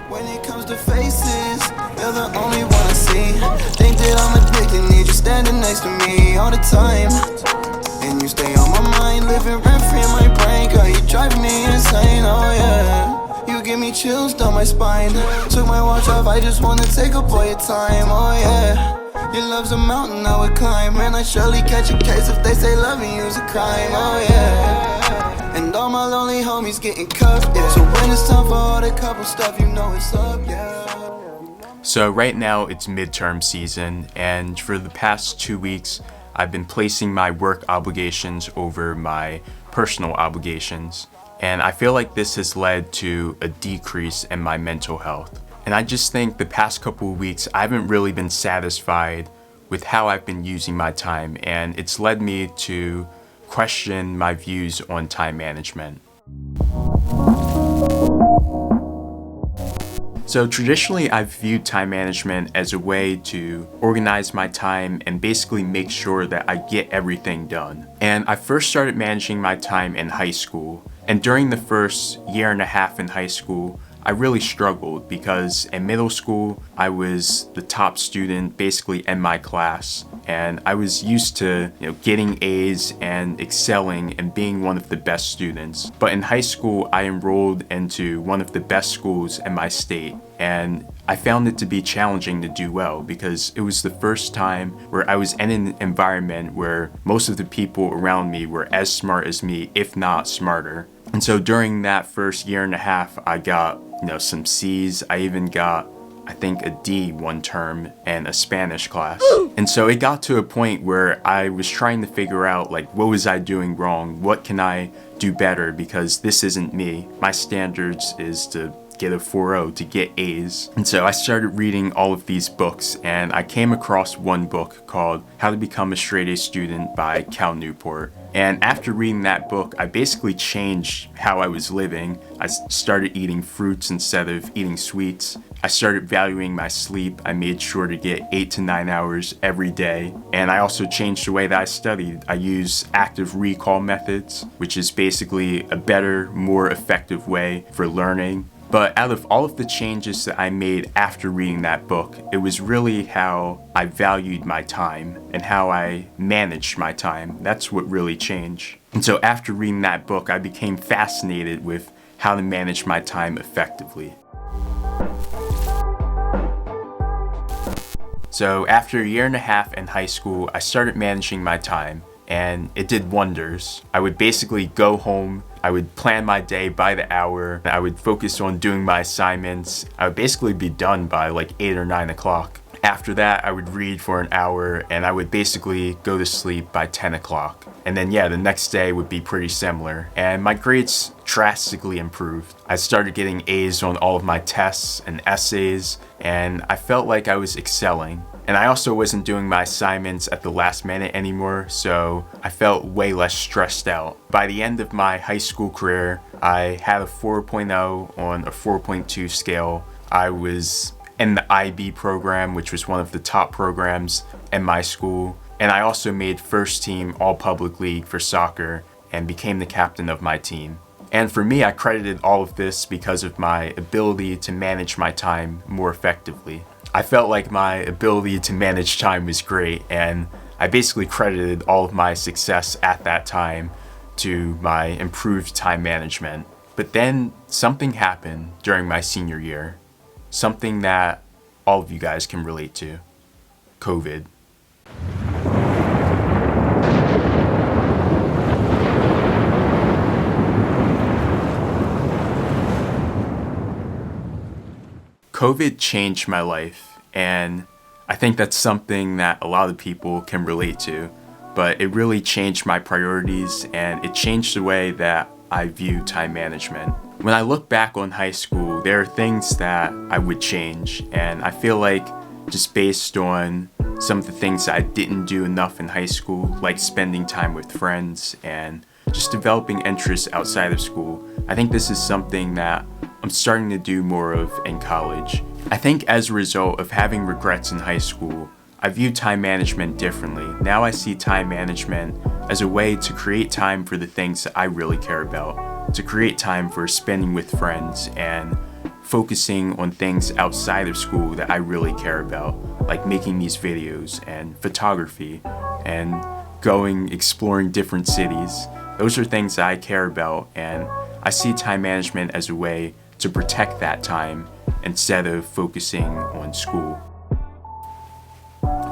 When it comes to faces, you're the only one I see. Think that I'm addicted, need you standing next to me all the time. And you stay on my mind, living rent-free in my brain. Girl, you driving me insane, oh yeah. You give me chills down my spine. Took my watch off, I just wanna take up all your time, oh yeah. Your love's a mountain I would climb, and I surely catch a case if they say loving you's a crime, oh yeah. And all my lonely homies getting cuffed, yeah. So when it's time for all the couple stuff, you know it's up, yeah. So right now it's midterm season, and for the past 2 weeks, I've been placing my work obligations over my personal obligations. And I feel like this has led to a decrease in my mental health. And I just think the past couple of weeks, I haven't really been satisfied with how I've been using my time, and it's led me to question my views on time management. So traditionally, I've viewed time management as a way to organize my time and basically make sure that I get everything done. And I first started managing my time in high school. And during the first year and a half in high school, I really struggled because in middle school, I was the top student basically in my class. And I was used to, getting A's and excelling and being one of the best students. But in high school, I enrolled into one of the best schools in my state. And I found it to be challenging to do well because it was the first time where I was in an environment where most of the people around me were as smart as me, if not smarter. And so during that first year and a half, I got, some C's. I even got, I think, a D one term in a Spanish class. And so it got to a point where I was trying to figure out, what was I doing wrong? What can I do better? Because this isn't me. My standards is to get a 4.0, to get A's. And so I started reading all of these books, and I came across one book called How to Become a Straight A Student by Cal Newport. And after reading that book, I basically changed how I was living. I started eating fruits instead of eating sweets. I started valuing my sleep. I made sure to get 8 to 9 hours every day. And I also changed the way that I studied. I use active recall methods, which is basically a better, more effective way for learning. But out of all of the changes that I made after reading that book, it was really how I valued my time and how I managed my time. That's what really changed. And so after reading that book, I became fascinated with how to manage my time effectively. So after a year and a half in high school, I started managing my time, and it did wonders. I would basically go home, I would plan my day by the hour, I would focus on doing my assignments. I would basically be done by 8 or 9 o'clock. After that, I would read for an hour, and I would basically go to sleep by 10 o'clock. And then the next day would be pretty similar. And my grades drastically improved. I started getting A's on all of my tests and essays, and I felt like I was excelling. And I also wasn't doing my assignments at the last minute anymore, so I felt way less stressed out. By the end of my high school career, I had a 4.0 on a 4.2 scale. I was in the IB program, which was one of the top programs in my school. And I also made first team all public league for soccer and became the captain of my team. And for me, I credited all of this because of my ability to manage my time more effectively. I felt like my ability to manage time was great, and I basically credited all of my success at that time to my improved time management. But then something happened during my senior year, something that all of you guys can relate to: COVID. COVID changed my life, and I think that's something that a lot of people can relate to, but it really changed my priorities, and it changed the way that I view time management. When I look back on high school, there are things that I would change, and I feel like just based on some of the things that I didn't do enough in high school, like spending time with friends and just developing interests outside of school, I think this is something that I'm starting to do more of in college. I think as a result of having regrets in high school, I view time management differently. Now I see time management as a way to create time for the things that I really care about, to create time for spending with friends and focusing on things outside of school that I really care about, like making these videos and photography and exploring different cities. Those are things that I care about, and I see time management as a way to protect that time instead of focusing on school.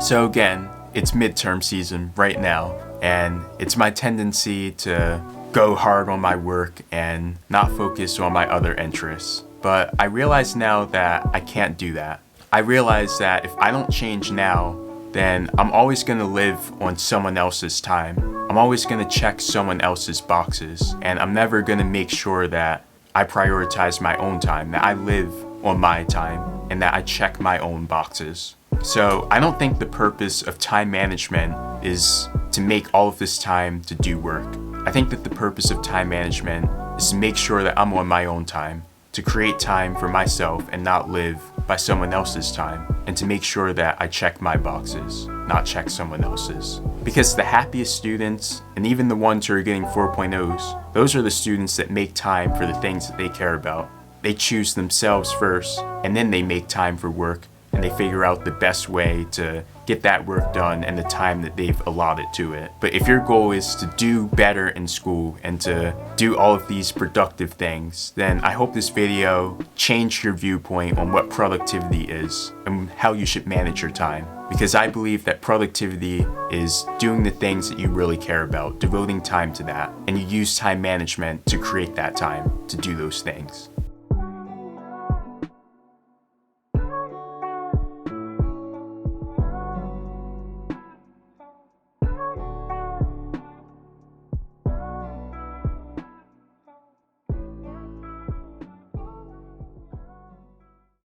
So again, it's midterm season right now, and it's my tendency to go hard on my work and not focus on my other interests. But I realize now that I can't do that. I realize that if I don't change now, then I'm always going to live on someone else's time. I'm always going to check someone else's boxes, and I'm never going to make sure that I prioritize my own time, that I live on my time, and that I check my own boxes. So I don't think the purpose of time management is to make all of this time to do work. I think that the purpose of time management is to make sure that I'm on my own time, to create time for myself and not live by someone else's time, and to make sure that I check my boxes, not check someone else's. Because the happiest students, and even the ones who are getting 4.0s, those are the students that make time for the things that they care about. They choose themselves first, and then they make time for work, and they figure out the best way to get that work done and the time that they've allotted to it. But if your goal is to do better in school and to do all of these productive things, then I hope this video changed your viewpoint on what productivity is and how you should manage your time. Because I believe that productivity is doing the things that you really care about, devoting time to that, and you use time management to create that time to do those things.